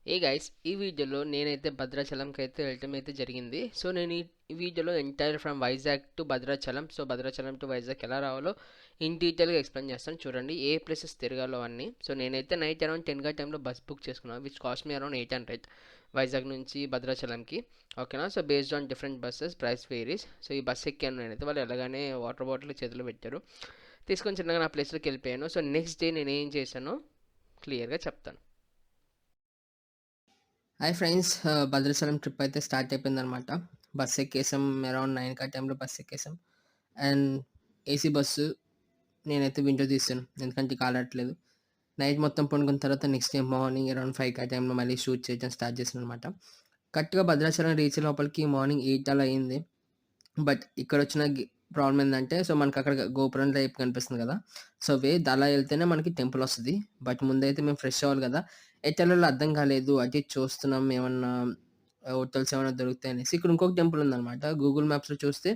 ఏ guys ఈ వీడియోలో నేనైతే భద్రాచలంకి అయితే వెళ్ళటం అయితే జరిగింది. సో నేను ఈ వీడియోలో entire from Vizag to Bhadrachalam, so Bhadrachalam to Vizag ఎలా రావాలో ఇన్ డీటెయిల్గా ఎక్స్ప్లెయిన్ చేస్తాను. చూడండి ఏ ప్లేసెస్ తిరగాలో అన్నీ. సో నేనైతే నైట్ అరౌండ్ 10 టైంలో బస్ బుక్ చేసుకున్నాను, which cost me around 800 Vizag నుంచి భద్రాచలంకి. ఓకేనా? So based on different buses price varies. So ఈ బస్ ఎక్కాను నేనైతే. వాళ్ళు ఎలాగానే వాటర్ బాటిల్ చేతిలో పెట్టారు, తీసుకొని చిన్నగా నా ప్లేస్లోకి వెళ్ళిపోయాను. సో నెక్స్ట్ డే నేను ఏం చేశానో క్లియర్గా చెప్తాను. హాయ్ ఫ్రెండ్స్, భద్రాచలం ట్రిప్ అయితే స్టార్ట్ అయిపోయిందనమాట. బస్ ఎక్కేసాం, అరౌండ్ 9 టైంలో బస్ ఎక్కేసాం. అండ్ ఏసీ బస్సు నేనైతే విండో తీసాను, ఎందుకంటే కాలట్లేదు. నైట్ మొత్తం పడుకున్న తర్వాత నెక్స్ట్ డే మార్నింగ్ అరౌండ్ 5 టైంలో మళ్ళీ షూట్ చేయడం స్టార్ట్ చేసాను అనమాట. కరెక్ట్గా భద్రాచలం రీచ్ లోపలికి మార్నింగ్ 8 అలా అయింది. బట్ ఇక్కడ వచ్చిన ప్రాబ్లం ఏంటంటే, సో మనకు అక్కడ గోపురం టైప్ కనిపిస్తుంది కదా, సో అలా వెళ్తేనే మనకి టెంపుల్ వస్తుంది. బట్ ముందైతే మేము ఫ్రెష్ అవ్వాలి కదా, ఎట్టెళ్ళలో అర్థం కాలేదు. అటు చూస్తున్నాం ఏమన్నా హోటల్స్ ఏమైనా దొరుకుతాయి అనేసి. ఇక్కడ ఇంకొక టెంపుల్ ఉందన్నమాట. గూగుల్ మ్యాప్స్లో చూస్తే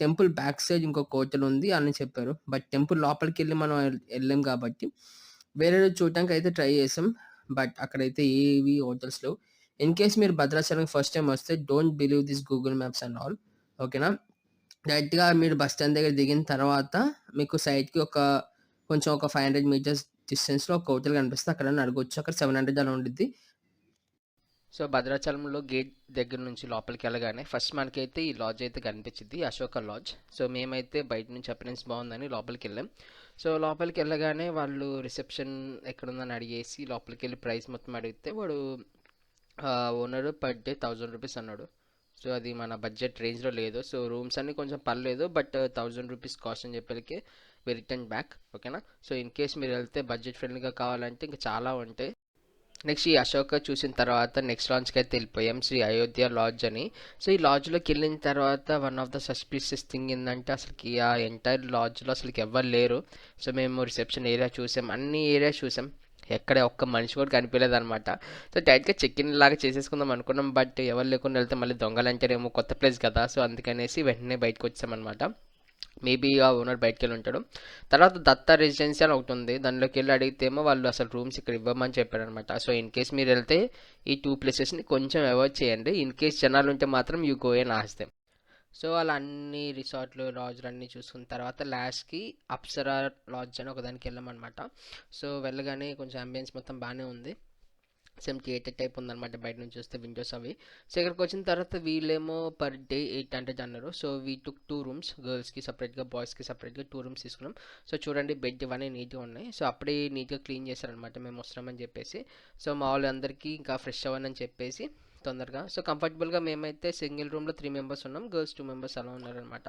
టెంపుల్ బ్యాక్ సైడ్ ఇంకొక హోటల్ ఉంది అని చెప్పారు. బట్ టెంపుల్ లోపలికి వెళ్ళి మనం వెళ్ళాం కాబట్టి వేరే రోజు చూడటానికి అయితే ట్రై చేసాం. బట్ అక్కడైతే ఏవి హోటల్స్ లేవు. ఇన్ కేస్ మీరు భద్రాచలం ఫస్ట్ టైం వస్తే don't believe this Google maps and all. ఓకేనా? డైరెక్ట్‌గా మీరు బస్ స్టాండ్ దగ్గర దిగిన తర్వాత మీకు సైడ్‌కి కొంచెం ఒక 500 మీటర్స్ డిస్టెన్స్‌లో ఒక హోటల్ కనిపిస్తుంది. అక్కడైనా అడగొచ్చు. అక్కడ 700 అలా ఉండిద్ది. సో భద్రాచలంలో గేట్ దగ్గర నుంచి లోపలికి వెళ్ళగానే ఫస్ట్ మనకైతే ఈ లాడ్జ్ అయితే కనిపించింది, అశోక లాడ్జ్. సో మేమైతే బయట నుంచి అపిరెన్స్ బాగుందని లోపలికి వెళ్ళాం. సో లోపలికి వెళ్ళగానే వాళ్ళు రిసెప్షన్ ఎక్కడుందని అడిగేసి లోపలికి వెళ్ళి ప్రైస్ మొత్తం అడిగితే వాడు ఓనర్ పర్ డే 1000 రూపీస్ అన్నాడు. సో అది మన బడ్జెట్ రేంజ్లో లేదు. సో రూమ్స్ అన్నీ కొంచెం పర్లేదు, బట్ 1000 రూపీస్ కాస్ట్ అని చెప్పేకి వి రిటర్న్ బ్యాక్. ఓకేనా? సో ఇన్ కేస్ మీరు వెళ్తే బడ్జెట్ ఫ్రెండ్లీగా కావాలంటే ఇంకా చాలా ఉంటాయి. నెక్స్ట్ ఈ అశోక చూసిన తర్వాత నెక్స్ట్ లాంచ్కి అయితే వెళ్ళిపోయాం, శ్రీ అయోధ్య లాడ్జ్ అని. సో ఈ లాడ్జ్లోకి వెళ్ళిన తర్వాత one of the suspicious thing ఏంటంటే అసలుకి ఆ ఎంటైర్ లాడ్జ్లో అసలుకి ఎవ్వరు లేరు. సో మేము రిసెప్షన్ ఏరియా చూసాం, అన్ని ఏరియా చూసాం, ఎక్కడ ఒక్క మనిషి కూడా కనిపించలేదు అనమాట. సో డైరెక్ట్గా చెక్ ఇన్ లాగా చేసేసుకుందాం అనుకున్నాం, బట్ ఎవరు లేకుండా వెళ్తే మళ్ళీ దొంగలు అంటారేమో, కొత్త ప్లేస్ కదా. సో అందుకనేసి వెంటనే బయటకు వచ్చామన్నమాట. మేబీ ఆ ఓనర్ బయటకు వెళ్ళి ఉంటాడు. తర్వాత దత్తా రెసిడెన్సీ అని ఒకటి ఉంది, దానిలోకి వెళ్ళి అడిగితేమో వాళ్ళు అసలు రూమ్స్ ఇక్కడ ఇవ్వమని చెప్పారనమాట. సో ఇన్ కేస్ మీరు వెళ్తే ఈ 2 ప్లేసెస్ని కొంచెం అవాయిడ్ చేయండి. ఇన్ కేస్ జనాలు ఉంటే మాత్రం you go and ask them. So అలా అన్ని రిసార్ట్లు లాడ్జ్లు అన్నీ చూసుకున్న తర్వాత లాస్ట్కి అప్సరా లాడ్జ్ అని ఒకదానికి వెళ్ళామన్నమాట. సో వెళ్ళగానే కొంచెం అంబియన్స్ మొత్తం బాగానే ఉంది, సేమ్ థియేటర్ టైప్ ఉందన్నమాట బయట నుంచి చూస్తే విండోస్ అవి. సో ఇక్కడికి వచ్చిన తర్వాత వీళ్ళేమో పర్ డే 800 అన్నారు. సో వీ టుక్ 2 రూమ్స్, గర్ల్స్కి సపరేట్గా బాయ్స్కి సపరేట్గా 2 రూమ్స్ తీసుకున్నాం. సో చూడండి బెడ్ ఇవన్నీ నీట్గా ఉన్నాయి. సో అప్పుడే నీట్గా క్లీన్ చేశారనమాట మేము వస్తున్నామని చెప్పేసి. సో మా వాళ్ళందరికీ ఇంకా ఫ్రెష్ అవ్వనని చెప్పేసి తొందరగా. సో కంఫర్టబుల్గా మేమైతే సింగిల్ రూమ్లో 3 మెంబర్స్ ఉన్నాం, గర్ల్స్ 2 మెంబర్స్ అలా ఉన్నారనమాట.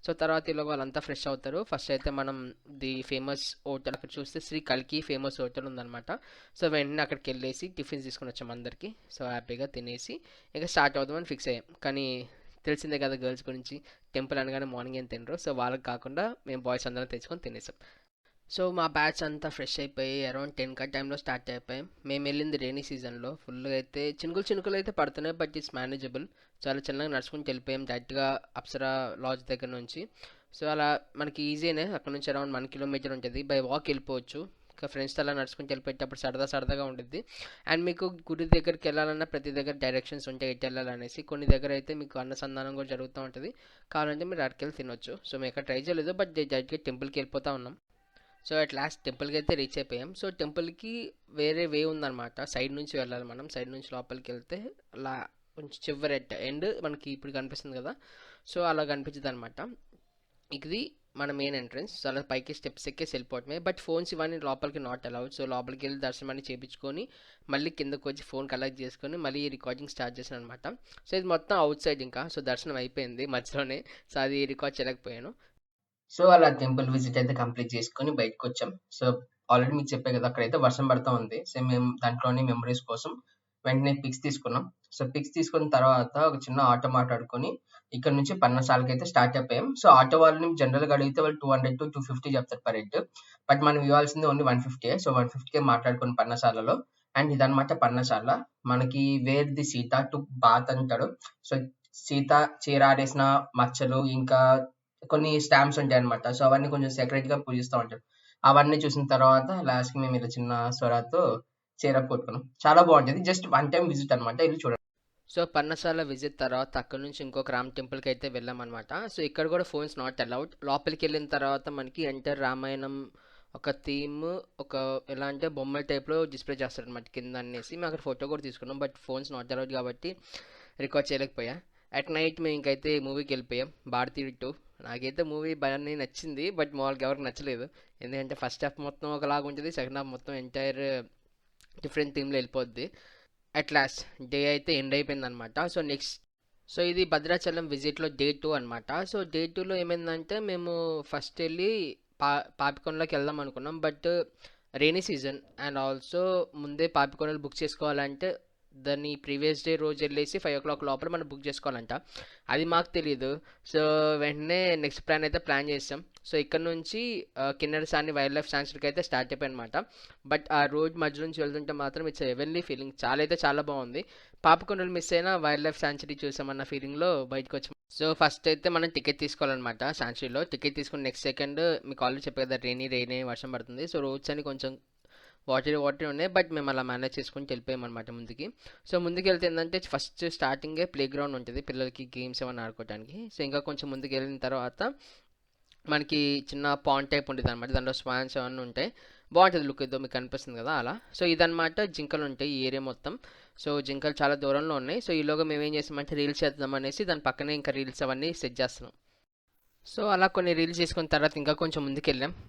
సో తర్వాత ఇలా వాళ్ళంతా ఫ్రెష్ అవుతారు. ఫస్ట్ అయితే మనం ది ఫేమస్ హోటల్ అక్కడ చూస్తే శ్రీ కల్కి ఫేమస్ హోటల్ ఉందన్నమాట. సో వెంటనే అక్కడికి వెళ్ళేసి టిఫిన్స్ తీసుకుని వచ్చాం అందరికీ. సో హ్యాపీగా తినేసి ఇక స్టార్ట్ అవుదామని ఫిక్స్ అయ్యాం. కానీ తెలిసిందే కదా గర్ల్స్ గురించి, టెంపుల్ అనగానే మార్నింగ్ ఏం తినరు. సో వాళ్ళకి కాకుండా మేము బాయ్స్ అందరం తెచ్చుకొని తినేసాం. సో మా బ్యాచ్ అంతా ఫ్రెష్ అయిపోయి అరౌండ్ 10 టైంలో స్టార్ట్ అయిపోయాం. మేము వెళ్ళింది రైనీ సీజన్లో, ఫుల్గా అయితే చినుకులు అయితే పడుతున్నాయి, బట్ ఇట్స్ మేనేజబుల్. చాలా చిన్నగా నడుచుకుంటూ వెళ్ళిపోయాం డైరెక్ట్గా అప్సరా లాడ్జ్ దగ్గర నుంచి. సో అలా మనకి ఈజీనే, అక్కడ నుంచి అరౌండ్ 1 కిలోమీటర్ ఉంటుంది, బై వాక్ వెళ్ళిపోవచ్చు. ఇంకా ఫ్రెండ్స్తో అలా నడుచుకుంటూ వెళ్ళిపోయేటప్పుడు సరదాగా ఉంటుంది. అండ్ మీకు గుడి దగ్గరికి వెళ్ళాలన్నా ప్రతి దగ్గర డైరెక్షన్స్ ఉంటాయి ఎటు వెళ్ళాలనేసి. కొన్ని దగ్గర అయితే మీకు అన్నసంధానం కూడా జరుగుతూ ఉంటుంది, కావాలంటే మీరు అక్కడికి వెళ్ళి తినొచ్చు. సో మేము ఎక్కడ ట్రై చేయలేదు, బట్ డైరెక్ట్గా టెంపుల్కి వెళ్ళిపోతూ ఉన్నాం. సో అట్ లాస్ట్ టెంపుల్కి అయితే రీచ్ అయిపోయాం. సో టెంపుల్కి వేరే వే ఉందన్నమాట, సైడ్ నుంచి వెళ్ళాలి మనం. సైడ్ నుంచి లోపలికి వెళ్తే అలా కొంచెం చివరి ఎండ్ మనకి ఇప్పుడు కనిపిస్తుంది కదా, సో అలా కనిపించింది అనమాట. ఇది మన మెయిన్ ఎంట్రన్స్. సో అలా పైకి స్టెప్స్ ఎక్కేసి వెళ్ళిపోవటమే, బట్ ఫోన్స్ ఇవన్నీ లోపలికి నాట్ అలౌడ్. సో లోపలికి వెళ్ళి దర్శనం అన్ని చేయించుకొని మళ్ళీ కిందకు వచ్చి ఫోన్ కలెక్ట్ చేసుకొని మళ్ళీ రికార్డింగ్ స్టార్ట్ చేశాను అనమాట. సో ఇది మొత్తం అవుట్ సైడ్ ఇంకా. సో దర్శనం అయిపోయింది మధ్యలోనే, సో అది రికార్డ్ చేయలేకపోయాను. సో అలా టెంపుల్ విజిట్ అయితే కంప్లీట్ చేసుకొని బయటకు వచ్చాం. సో ఆల్రెడీ మీకు చెప్పే కదా, అక్కడైతే వర్షం పడుతూ ఉంది. సో మేము దాంట్లోని మెమరీస్ కోసం వెంటనే పిక్స్ తీసుకున్నాం. సో పిక్స్ తీసుకున్న తర్వాత ఒక చిన్న ఆటో మాట్లాడుకొని ఇక్కడ నుంచి పర్ణశాలకి అయితే స్టార్ట్ అయిపోయాం. సో ఆటో వాళ్ళని జనరల్గా అడిగితే వాళ్ళు 200 to 250 చెప్తారు పర్ హెడ్, బట్ మనం ఇవ్వాల్సింది ఓన్లీ 150. సో 150కే మాట్లాడుకుని పర్ణశాలలో. అండ్ ఇదనమాట పర్ణశాల. మనకి where the Sita to bath అంటాడు. సో సీత చీర ఆడేసిన మచ్చలు, ఇంకా కొన్ని స్టాంప్స్ ఉంటాయి అనమాట. సో అవన్నీ కొంచెం సెక్రెట్ గా పూజిస్తూ ఉంటారు. అవన్నీ చూసిన తర్వాత లాస్ట్ కి మేము ఇలా చిన్న స్వరాతో చేరప్ కొట్టుకున్నాం. చాలా బాగుంటది. జస్ట్ వన్ టైమ్ విజిట్ అనమాట. వెళ్ళి చూడండి. సో పర్ణశాల విజిట్ తర్వాత అక్కడ నుంచి ఇంకొక రామ్ టెంపుల్కి అయితే వెళ్ళామన్నమాట. సో ఇక్కడ కూడా ఫోన్స్ నాట్ అలౌడ్. లోపలికి వెళ్ళిన తర్వాత మనకి ఎంటర్ రామాయణం ఒక థీమ్, ఒక ఎలా అంటే బొమ్మల టైప్లో డిస్ప్లే చేస్తారనమాట కింద అనేసి. మేము అక్కడ ఫోటో కూడా తీసుకున్నాం, బట్ ఫోన్స్ నాట్ అలౌడ్ కాబట్టి రికార్డ్ చేయలేకపోయా. అట్ నైట్ మేము ఇంకైతే మూవీకి వెళ్ళిపోయాం, భారతీ 2. నాకైతే మూవీ బాగానే నచ్చింది, బట్ మామూలుగా ఎవరికి నచ్చలేదు. ఎందుకంటే ఫస్ట్ హాఫ్ మొత్తం ఒకలాగా ఉంటుంది, సెకండ్ హాఫ్ మొత్తం ఎంటైర్ డిఫరెంట్ థీమ్లో వెళ్ళిపోద్ది. అట్ లాస్ట్ డే అయితే ఎండ్ అయిపోయిందనమాట. సో ఇది భద్రాచలం విజిట్లో డే 2 అనమాట. సో డే 2లో ఏమైందంటే మేము ఫస్ట్ వెళ్ళి పాపికొండలోకి వెళ్దాం అనుకున్నాం, but rainy season and also ముందే పాపికొండలు బుక్ చేసుకోవాలంటే దాన్ని ప్రీవియస్ డే రోజు వెళ్ళేసి 5 o'clock లోపల మనం బుక్ చేసుకోవాలంట. అది మాకు తెలీదు. సో వెంటనే నెక్స్ట్ ప్లాన్ అయితే ప్లాన్ చేసాం. సో ఇక్కడ నుంచి కిన్నెరసాని వైల్డ్ లైఫ్ శాంక్చురీకి అయితే స్టార్ట్ అయిపోయి అనమాట. బట్ ఆ రోడ్ మధ్య నుంచి వెళ్తుంటే మాత్రం ఇట్స్ హెవెన్లీ ఫీలింగ్, చాలా అయితే చాలా బాగుంది. పాపికొండలు మిస్ అయినా వైల్డ్ లైఫ్ శాంక్చురీ చూసామన్న ఫీలింగ్లో బయటకు వచ్చాం. సో ఫస్ట్ అయితే మనం టికెట్ తీసుకోవాలన్నమాట. శాంక్చురీలో టికెట్ తీసుకుని నెక్స్ట్ సెకండ్ మీకు ఆల్రెడీ చెప్పారు కదా, రెయినీ వర్షం పడుతుంది. సో రోడ్స్ అని కొంచెం వాటర్ ఉన్నాయి, బట్ మేము అలా మేనేజ్ చేసుకుని వెళ్ళిపోయామన్నమాట ముందుకి. సో ముందుకు వెళ్తే ఏంటంటే ఫస్ట్ స్టార్టింగే ప్లే గ్రౌండ్ ఉంటుంది పిల్లలకి గేమ్స్ ఏమైనా ఆడుకోవడానికి. సో ఇంకా కొంచెం ముందుకు వెళ్ళిన తర్వాత మనకి చిన్న పాండ్ టైప్ ఉంటుంది అనమాట, దాంట్లో స్వాన్స్ అవన్నీ ఉంటాయి. బాగుంటుంది లుక్, ఏదో మీకు కనిపిస్తుంది కదా అలా. సో ఇదనమాట జింకలు ఉంటాయి ఈ ఏరియా మొత్తం. సో జింకలు చాలా దూరంలో ఉన్నాయి. సో ఈలోగా మేము ఏం చేసామంటే రీల్స్ చేద్దాం అనేసి దాని పక్కనే ఇంకా రీల్స్ అవన్నీ సెట్ చేస్తున్నాం. సో అలా కొన్ని రీల్స్ చేసుకున్న తర్వాత ఇంకా కొంచెం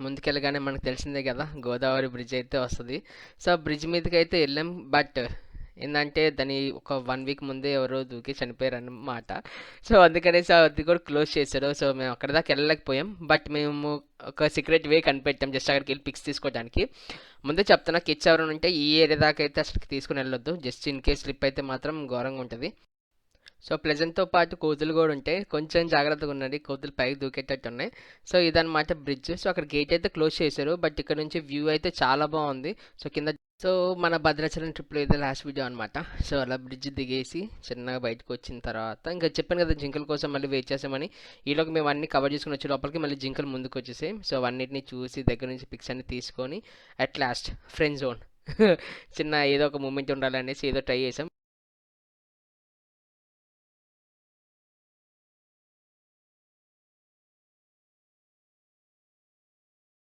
ముందుకెళ్ళగానే మనకు తెలిసిందే కదా, గోదావరి బ్రిడ్జ్ అయితే వస్తుంది. సో బ్రిడ్జ్ మీదకి అయితే వెళ్ళాం, బట్ ఏంటంటే దాని ఒక 1 week ముందే ఎవరో దూకి చనిపోయారు అన్నమాట. సో అందుకనేసి అది కూడా క్లోజ్ చేశారు. సో మేము అక్కడ దాకా వెళ్ళలేకపోయాం, బట్ మేము ఒక సీక్రెట్ వే కనిపెట్టాం జస్ట్ అక్కడికి వెళ్ళి పిక్స్ తీసుకోవడానికి. ముందే చెప్తున్నా, కిడ్స్ ఎవరైనా ఉంటే ఈ ఏరియా దాకా అయితే అసలు తీసుకుని వెళ్ళొద్దు, జస్ట్ ఇన్ కేస్ స్లిప్ అయితే మాత్రం ఘోరంగా ఉంటుంది. సో ప్లెజెంట్తో పాటు కోతులు కూడా ఉంటాయి, కొంచెం జాగ్రత్తగా ఉండండి, కోతులు పైకి దూకేటట్టు ఉన్నాయి. సో ఇదన్నమాట బ్రిడ్జ్. సో అక్కడ గేట్ అయితే క్లోజ్ చేశారు, బట్ ఇక్కడ నుంచి వ్యూ అయితే చాలా బాగుంది. సో కింద సో మన భద్రాచలం ట్రిప్లో అయితే లాస్ట్ వీడియో అనమాట. సో అలా బ్రిడ్జ్ దిగేసి చిన్నగా బయటకు వచ్చిన తర్వాత ఇంకా చెప్పాను కదా జింకల కోసం మళ్ళీ వెయిట్ చేసామని. ఈలోకి మేము అన్ని కవర్ చేసుకుని వచ్చే లోపలికి మళ్ళీ జింకలు ముందుకు వచ్చేసాయి. సో అవన్నిటిని చూసి దగ్గర నుంచి పిక్స్ అన్ని తీసుకొని అట్ లాస్ట్ ఫ్రెండ్ జోన్ చిన్న ఏదో ఒక మూమెంట్ ఉండాలనేసి ఏదో ట్రై చేసాం.